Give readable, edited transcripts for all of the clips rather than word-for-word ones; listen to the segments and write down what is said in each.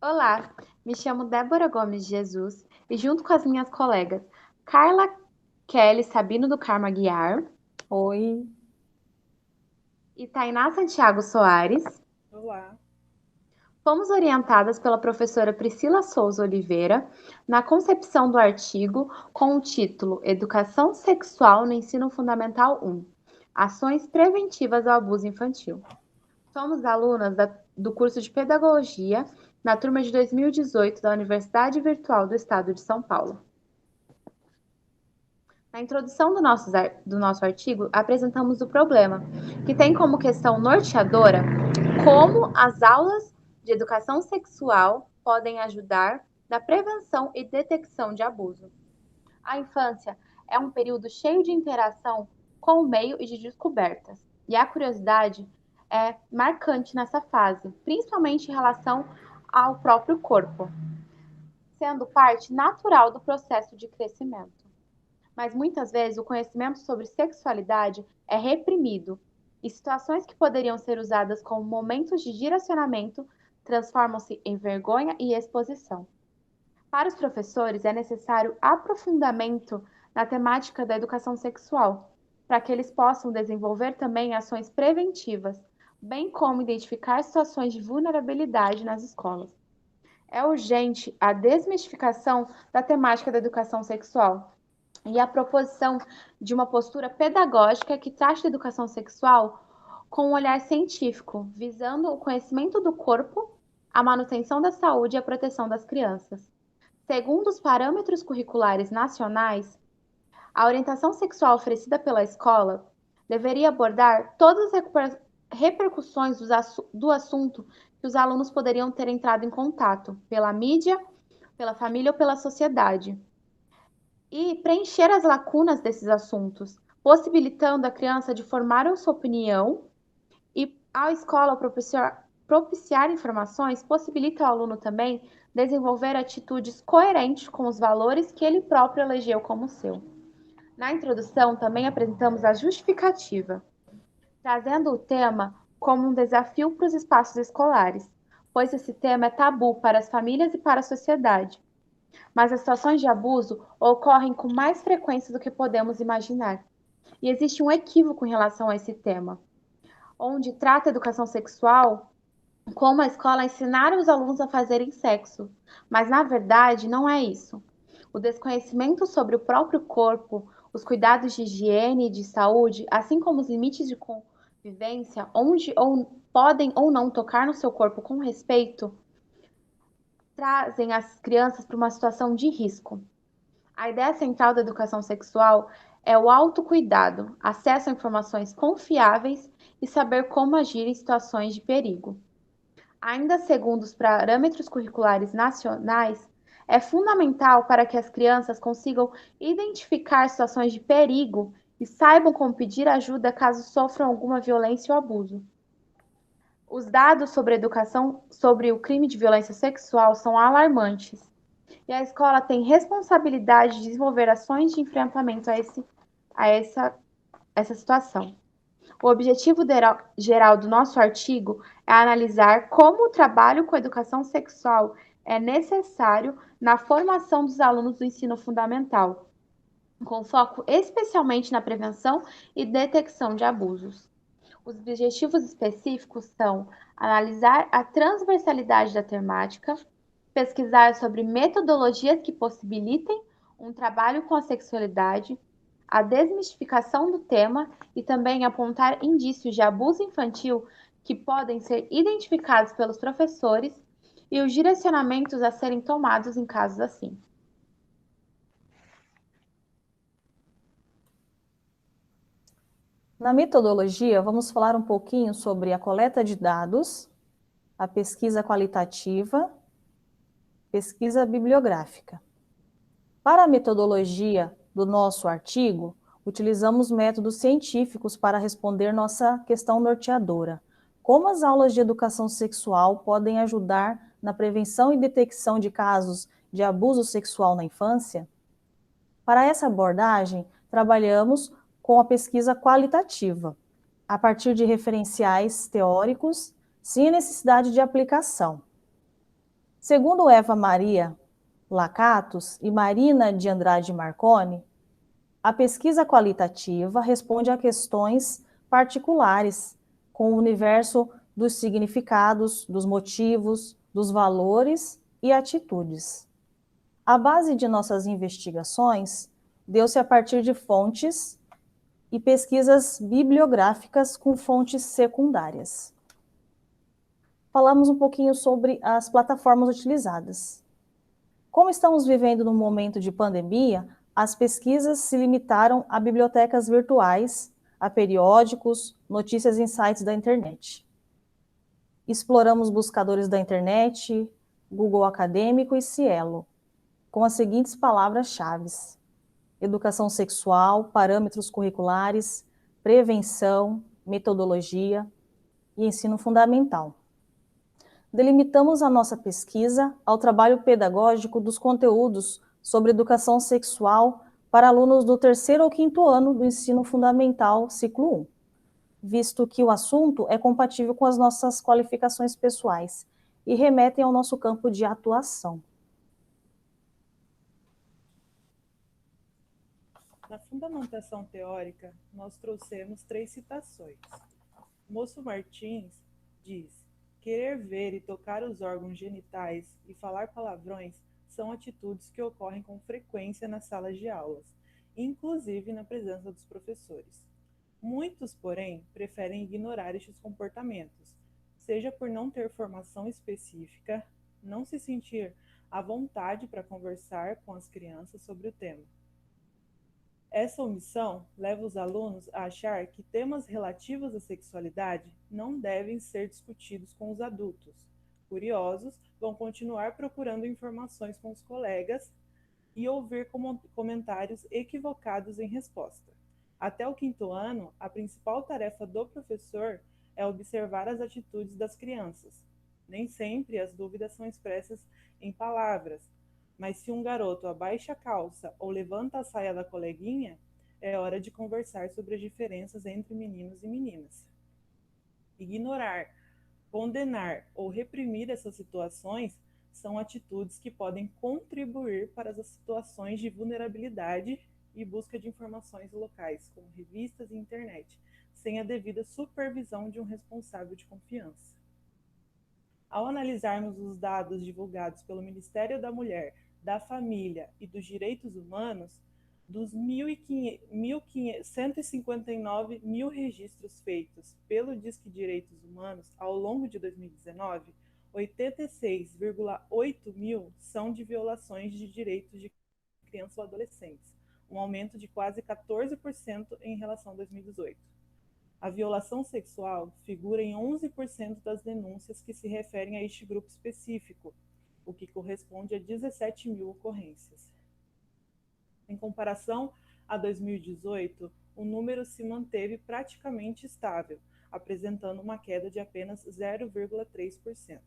Olá, me chamo Débora Gomes de Jesus e junto com as minhas colegas Carla Kelly Sabino do Carmo Aguiar Oi, e Tainá Santiago Soares, Olá. fomos orientadas pela professora Priscila Souza Oliveira na concepção do artigo com o título Educação Sexual no Ensino Fundamental 1, Ações Preventivas ao Abuso Infantil. Somos alunas do curso de Pedagogia na turma de 2018 da Universidade Virtual do Estado de São Paulo. Na introdução do nosso artigo, apresentamos o problema, que tem como questão norteadora como as aulas de educação sexual podem ajudar na prevenção e detecção de abuso. A infância é um período cheio de interação com o meio e de descobertas, e a curiosidade é marcante nessa fase, principalmente em relação ao próprio corpo, sendo parte natural do processo de crescimento. Mas muitas vezes o conhecimento sobre sexualidade é reprimido e situações que poderiam ser usadas como momentos de direcionamento transformam-se em vergonha e exposição. Para os professores, é necessário aprofundamento na temática da educação sexual, para que eles possam desenvolver também ações preventivas, bem como identificar situações de vulnerabilidade nas escolas. É urgente a desmistificação da temática da educação sexual e a proposição de uma postura pedagógica que trate a educação sexual com um olhar científico, visando o conhecimento do corpo, a manutenção da saúde e a proteção das crianças. Segundo os parâmetros curriculares nacionais, a orientação sexual oferecida pela escola deveria abordar todas as repercussões do assunto que os alunos poderiam ter entrado em contato pela mídia, pela família ou pela sociedade, e preencher as lacunas desses assuntos, possibilitando a criança de formar a sua opinião e a escola propiciar informações possibilita ao aluno também desenvolver atitudes coerentes com os valores que ele próprio elegeu como seu. Na introdução, também apresentamos a justificativa, trazendo o tema como um desafio para os espaços escolares, pois esse tema é tabu para as famílias e para a sociedade. Mas as situações de abuso ocorrem com mais frequência do que podemos imaginar. E existe um equívoco em relação a esse tema, onde trata a educação sexual como a escola ensinar os alunos a fazerem sexo. Mas na verdade não é isso. O desconhecimento sobre o próprio corpo, os cuidados de higiene e de saúde, assim como os limites de convivência, onde ou podem ou não tocar no seu corpo com respeito, trazem as crianças para uma situação de risco. A ideia central da educação sexual é o autocuidado, acesso a informações confiáveis e saber como agir em situações de perigo. Ainda segundo os parâmetros curriculares nacionais, é fundamental para que as crianças consigam identificar situações de perigo e saibam como pedir ajuda caso sofram alguma violência ou abuso. Os dados sobre a educação sobre o crime de violência sexual são alarmantes e a escola tem responsabilidade de desenvolver ações de enfrentamento a essa situação. O objetivo geral do nosso artigo é analisar como o trabalho com educação sexual é necessário na formação dos alunos do ensino fundamental, com foco especialmente na prevenção e detecção de abusos. Os objetivos específicos são analisar a transversalidade da temática, pesquisar sobre metodologias que possibilitem um trabalho com a sexualidade, a desmistificação do tema e também apontar indícios de abuso infantil que podem ser identificados pelos professores e os direcionamentos a serem tomados em casos assim. na metodologia, vamos falar um pouquinho sobre a coleta de dados, a pesquisa qualitativa, pesquisa bibliográfica. Para a metodologia do nosso artigo, utilizamos métodos científicos para responder nossa questão norteadora. Como as aulas de educação sexual podem ajudar na prevenção e detecção de casos de abuso sexual na infância? Para essa abordagem, trabalhamos com a pesquisa qualitativa, a partir de referenciais teóricos, sem necessidade de aplicação. Segundo Eva Maria Lacatus e Marina de Andrade Marconi, a pesquisa qualitativa responde a questões particulares com o universo dos significados, dos motivos, dos valores e atitudes. A base de nossas investigações deu-se a partir de fontes e pesquisas bibliográficas com fontes secundárias. Falamos um pouquinho sobre as plataformas utilizadas. Como estamos vivendo num momento de pandemia, as pesquisas se limitaram a bibliotecas virtuais, a periódicos, notícias em sites da internet. Exploramos buscadores da internet, Google Acadêmico e Cielo, com as seguintes palavras-chave: educação sexual, parâmetros curriculares, prevenção, metodologia e ensino fundamental. Delimitamos a nossa pesquisa ao trabalho pedagógico dos conteúdos sobre educação sexual para alunos do 3º ou 5º ano do ensino fundamental, ciclo 1, visto que o assunto é compatível com as nossas qualificações pessoais e remetem ao nosso campo de atuação. Na fundamentação teórica, nós trouxemos 3 citações. Moço Martins diz: querer ver e tocar os órgãos genitais e falar palavrões são atitudes que ocorrem com frequência nas salas de aulas, inclusive na presença dos professores. Muitos, porém, preferem ignorar estes comportamentos, seja por não ter formação específica, não se sentir à vontade para conversar com as crianças sobre o tema. Essa omissão leva os alunos a achar que temas relativos à sexualidade não devem ser discutidos com os adultos. Curiosos, vão continuar procurando informações com os colegas e ouvir comentários equivocados em resposta. Até o 5º ano, a principal tarefa do professor é observar as atitudes das crianças. Nem sempre as dúvidas são expressas em palavras, mas se um garoto abaixa a calça ou levanta a saia da coleguinha, é hora de conversar sobre as diferenças entre meninos e meninas. Ignorar, condenar ou reprimir essas situações são atitudes que podem contribuir para as situações de vulnerabilidade e busca de informações locais, como revistas e internet, sem a devida supervisão de um responsável de confiança. Ao analisarmos os dados divulgados pelo Ministério da Mulher, da Família e dos Direitos Humanos, dos 159 mil registros feitos pelo Disque Direitos Humanos ao longo de 2019, 86,8 mil são de violações de direitos de crianças ou adolescentes, um aumento de quase 14% em relação a 2018. A violação sexual figura em 11% das denúncias que se referem a este grupo específico, o que corresponde a 17 mil ocorrências. Em comparação a 2018, o número se manteve praticamente estável, apresentando uma queda de apenas 0,3%.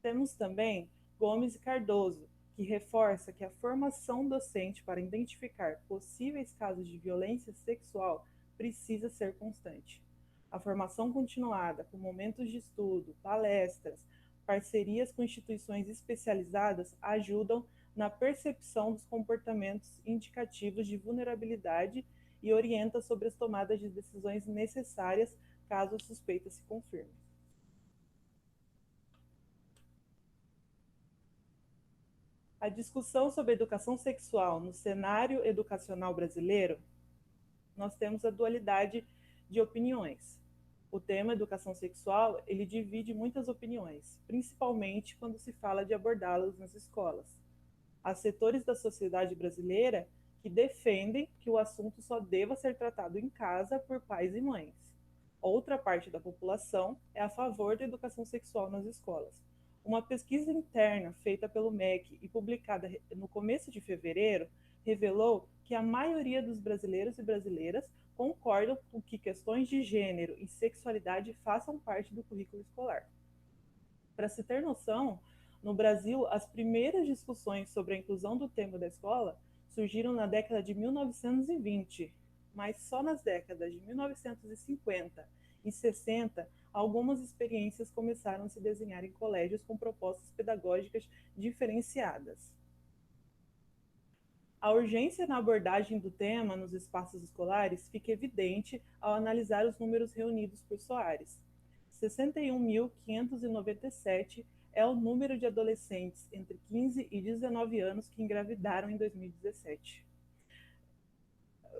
Temos também Gomes e Cardoso, que reforça que a formação docente para identificar possíveis casos de violência sexual precisa ser constante. A formação continuada, com momentos de estudo, palestras, parcerias com instituições especializadas ajudam na percepção dos comportamentos indicativos de vulnerabilidade e orienta sobre as tomadas de decisões necessárias caso a suspeita se confirme. A discussão sobre educação sexual no cenário educacional brasileiro, nós temos a dualidade de opiniões. O tema educação sexual, ele divide muitas opiniões, principalmente quando se fala de abordá-los nas escolas. Há setores da sociedade brasileira que defendem que o assunto só deva ser tratado em casa por pais e mães. Outra parte da população é a favor da educação sexual nas escolas. Uma pesquisa interna feita pelo MEC e publicada no começo de fevereiro revelou que a maioria dos brasileiros e brasileiras concordam com que questões de gênero e sexualidade façam parte do currículo escolar. Para se ter noção, no Brasil, as primeiras discussões sobre a inclusão do tema da escola surgiram na década de 1920, mas só nas décadas de 1950 1960, algumas experiências começaram a se desenhar em colégios com propostas pedagógicas diferenciadas. A urgência na abordagem do tema nos espaços escolares fica evidente ao analisar os números reunidos por Soares. 61.597 é o número de adolescentes entre 15 e 19 anos que engravidaram em 2017.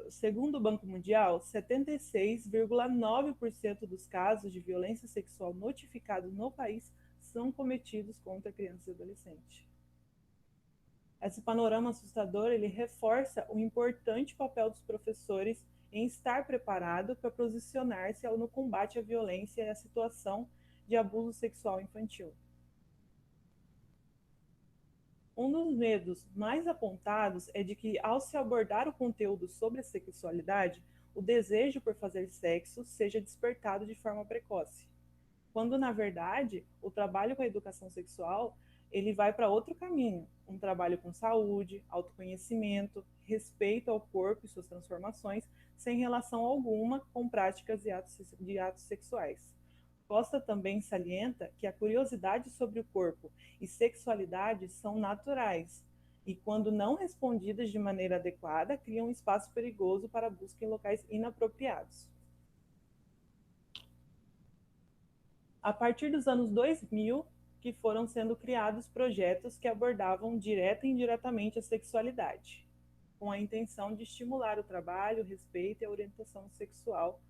Segundo o Banco Mundial, 76,9% dos casos de violência sexual notificados no país são cometidos contra crianças e adolescentes. Esse panorama assustador, ele reforça o importante papel dos professores em estar preparado para posicionar-se no combate à violência e à situação de abuso sexual infantil. Um dos medos mais apontados é de que, ao se abordar o conteúdo sobre a sexualidade, o desejo por fazer sexo seja despertado de forma precoce, quando, na verdade, o trabalho com a educação sexual ele vai para outro caminho, um trabalho com saúde, autoconhecimento, respeito ao corpo e suas transformações, sem relação alguma com práticas de atos sexuais. Costa também salienta que a curiosidade sobre o corpo e sexualidade são naturais e, quando não respondidas de maneira adequada, criam um espaço perigoso para a busca em locais inapropriados. A partir dos anos 2000, que foram sendo criados projetos que abordavam direta e indiretamente a sexualidade, com a intenção de estimular o trabalho, o respeito e a orientação sexual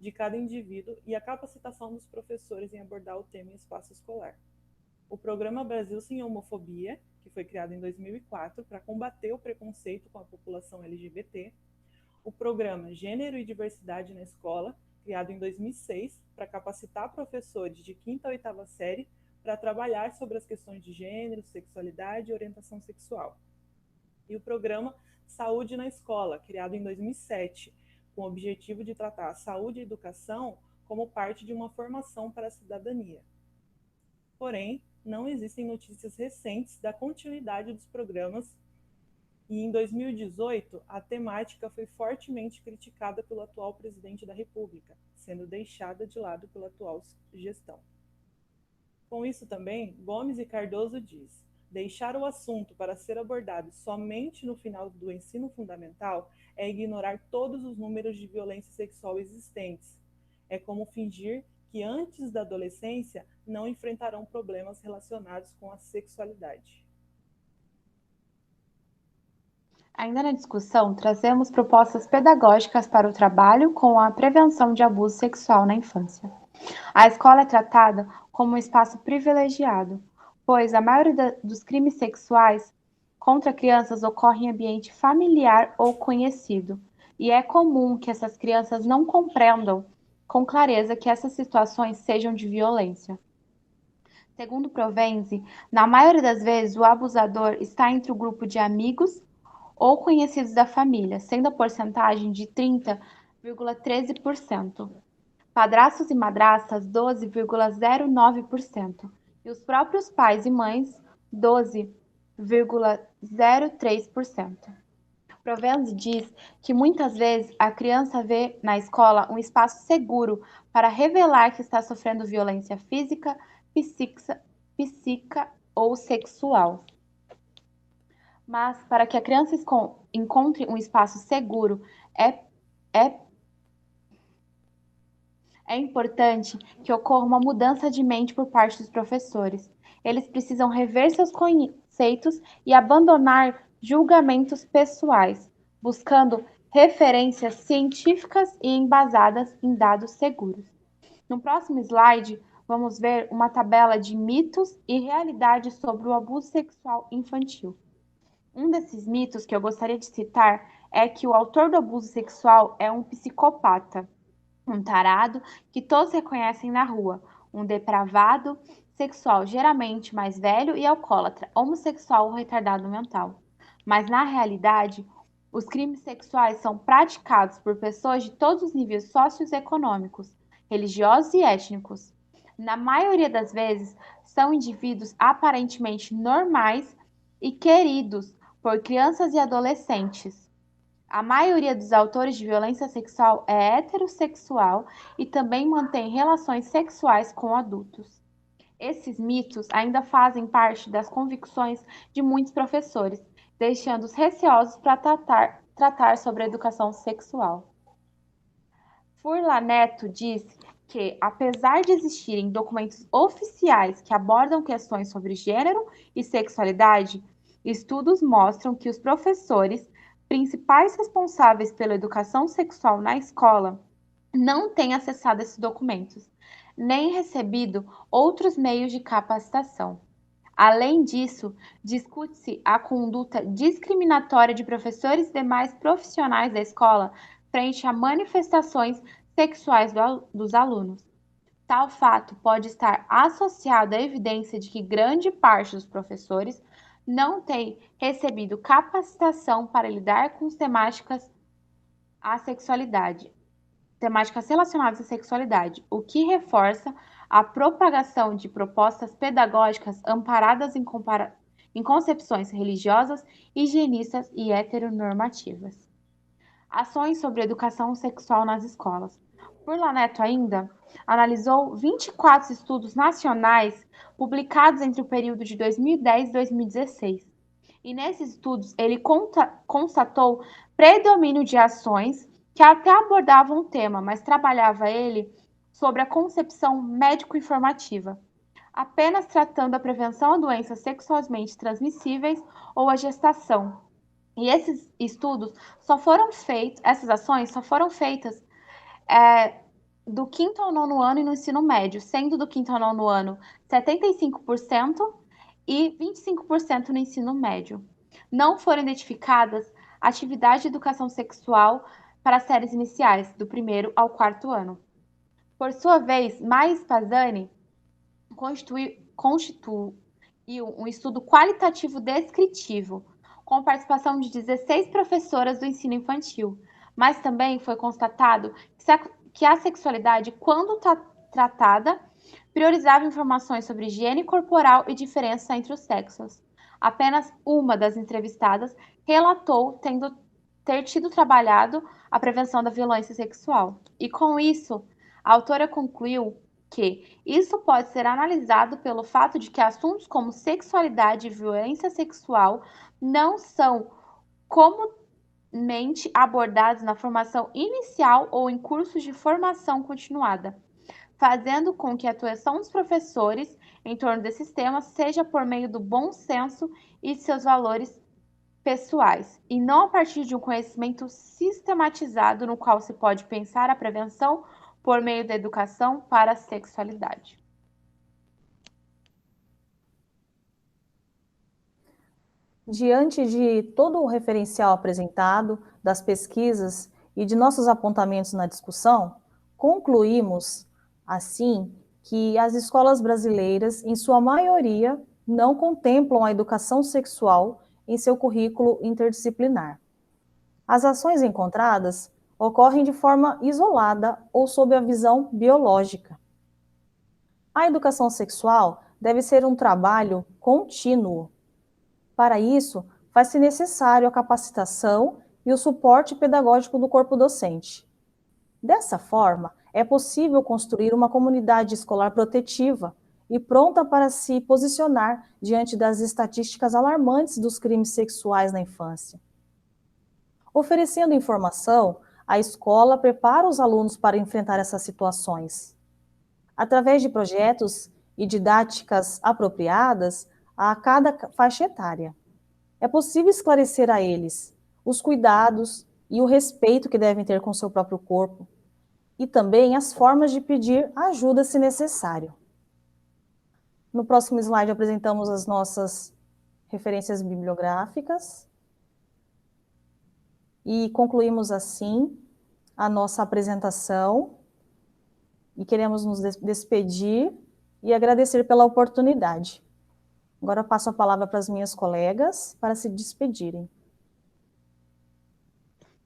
de cada indivíduo e a capacitação dos professores em abordar o tema em espaço escolar. O programa Brasil Sem Homofobia, que foi criado em 2004 para combater o preconceito com a população LGBT, o programa Gênero e Diversidade na Escola, criado em 2006 para capacitar professores de 5ª a 8ª série para trabalhar sobre as questões de gênero, sexualidade e orientação sexual. E o programa Saúde na Escola, criado em 2007, com o objetivo de tratar a saúde e a educação como parte de uma formação para a cidadania. Porém, não existem notícias recentes da continuidade dos programas e, em 2018, a temática foi fortemente criticada pelo atual presidente da República, sendo deixada de lado pela atual gestão. Com isso também, Gomes e Cardoso diz: deixar o assunto para ser abordado somente no final do ensino fundamental é ignorar todos os números de violência sexual existentes. É como fingir que antes da adolescência não enfrentarão problemas relacionados com a sexualidade. Ainda na discussão, trazemos propostas pedagógicas para o trabalho com a prevenção de abuso sexual na infância. A escola é tratada como um espaço privilegiado, pois a maioria dos crimes sexuais contra crianças ocorre em ambiente familiar ou conhecido, e é comum que essas crianças não compreendam com clareza que essas situações sejam de violência. Segundo Provenzi, na maioria das vezes o abusador está entre o grupo de amigos ou conhecidos da família, sendo a porcentagem de 30,13%. Padrastos e madrastas, 12,09%. E os próprios pais e mães, 12,03%. Provenzi diz que muitas vezes a criança vê na escola um espaço seguro para revelar que está sofrendo violência física, psíquica ou sexual. Mas para que a criança encontre um espaço seguro, é importante que ocorra uma mudança de mente por parte dos professores. Eles precisam rever seus conceitos e abandonar julgamentos pessoais, buscando referências científicas e embasadas em dados seguros. No próximo slide, vamos ver uma tabela de mitos e realidades sobre o abuso sexual infantil. Um desses mitos que eu gostaria de citar é que o autor do abuso sexual é um psicopata, um tarado que todos reconhecem na rua, um depravado sexual, geralmente mais velho e alcoólatra, homossexual ou retardado mental. Mas, na realidade, os crimes sexuais são praticados por pessoas de todos os níveis socioeconômicos, religiosos e étnicos. Na maioria das vezes, são indivíduos aparentemente normais e queridos por crianças e adolescentes. A maioria dos autores de violência sexual é heterossexual e também mantém relações sexuais com adultos. Esses mitos ainda fazem parte das convicções de muitos professores, deixando-os receosos para tratar sobre a educação sexual. Furlan Neto diz que, apesar de existirem documentos oficiais que abordam questões sobre gênero e sexualidade, estudos mostram que os professores, principais responsáveis pela educação sexual na escola, não têm acessado esses documentos, nem recebido outros meios de capacitação. Além disso, discute-se a conduta discriminatória de professores e demais profissionais da escola frente a manifestações sexuais dos alunos. Tal fato pode estar associado à evidência de que grande parte dos professores não tem recebido capacitação para lidar com temáticas relacionadas à sexualidade, o que reforça a propagação de propostas pedagógicas amparadas em concepções religiosas, higienistas e heteronormativas. Ações sobre educação sexual nas escolas. Furlan Neto ainda analisou 24 estudos nacionais publicados entre o período de 2010 e 2016. E nesses estudos ele constatou predomínio de ações que até abordavam o tema, mas trabalhava ele sobre a concepção médico-informativa, apenas tratando a prevenção a doenças sexualmente transmissíveis ou a gestação. E esses estudos essas ações só foram feitas do 5º ao 9º ano e no ensino médio, sendo do 5º ao 9º ano 75% e 25% no ensino médio. Não foram identificadas atividades de educação sexual para as séries iniciais, do 1º ao 4º ano. Por sua vez, Maia Spazzani constituiu um estudo qualitativo descritivo, com participação de 16 professoras do ensino infantil, mas também foi constatado que a sexualidade, quando tratada, priorizava informações sobre higiene corporal e diferença entre os sexos. Apenas uma das entrevistadas relatou ter tido trabalhado a prevenção da violência sexual. E com isso, a autora concluiu que isso pode ser analisado pelo fato de que assuntos como sexualidade e violência sexual não são comumente abordados na formação inicial ou em cursos de formação continuada, fazendo com que a atuação dos professores em torno desses temas seja por meio do bom senso e de seus valores pessoais, e não a partir de um conhecimento sistematizado no qual se pode pensar a prevenção por meio da educação para a sexualidade. Diante de todo o referencial apresentado, das pesquisas e de nossos apontamentos na discussão, concluímos, assim, que as escolas brasileiras, em sua maioria, não contemplam a educação sexual em seu currículo interdisciplinar. As ações encontradas ocorrem de forma isolada ou sob a visão biológica. A educação sexual deve ser um trabalho contínuo. Para isso, faz-se necessário a capacitação e o suporte pedagógico do corpo docente. Dessa forma, é possível construir uma comunidade escolar protetiva e pronta para se posicionar diante das estatísticas alarmantes dos crimes sexuais na infância. Oferecendo informação, a escola prepara os alunos para enfrentar essas situações. Através de projetos e didáticas apropriadas a cada faixa etária, é possível esclarecer a eles os cuidados e o respeito que devem ter com seu próprio corpo, e também as formas de pedir ajuda se necessário. No próximo slide apresentamos as nossas referências bibliográficas e concluímos assim a nossa apresentação e queremos nos despedir e agradecer pela oportunidade. Agora passo a palavra para as minhas colegas para se despedirem.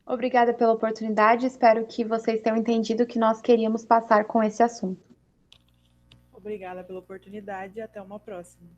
Obrigada pela oportunidade, espero que vocês tenham entendido o que nós queríamos passar com esse assunto. Obrigada pela oportunidade e até uma próxima.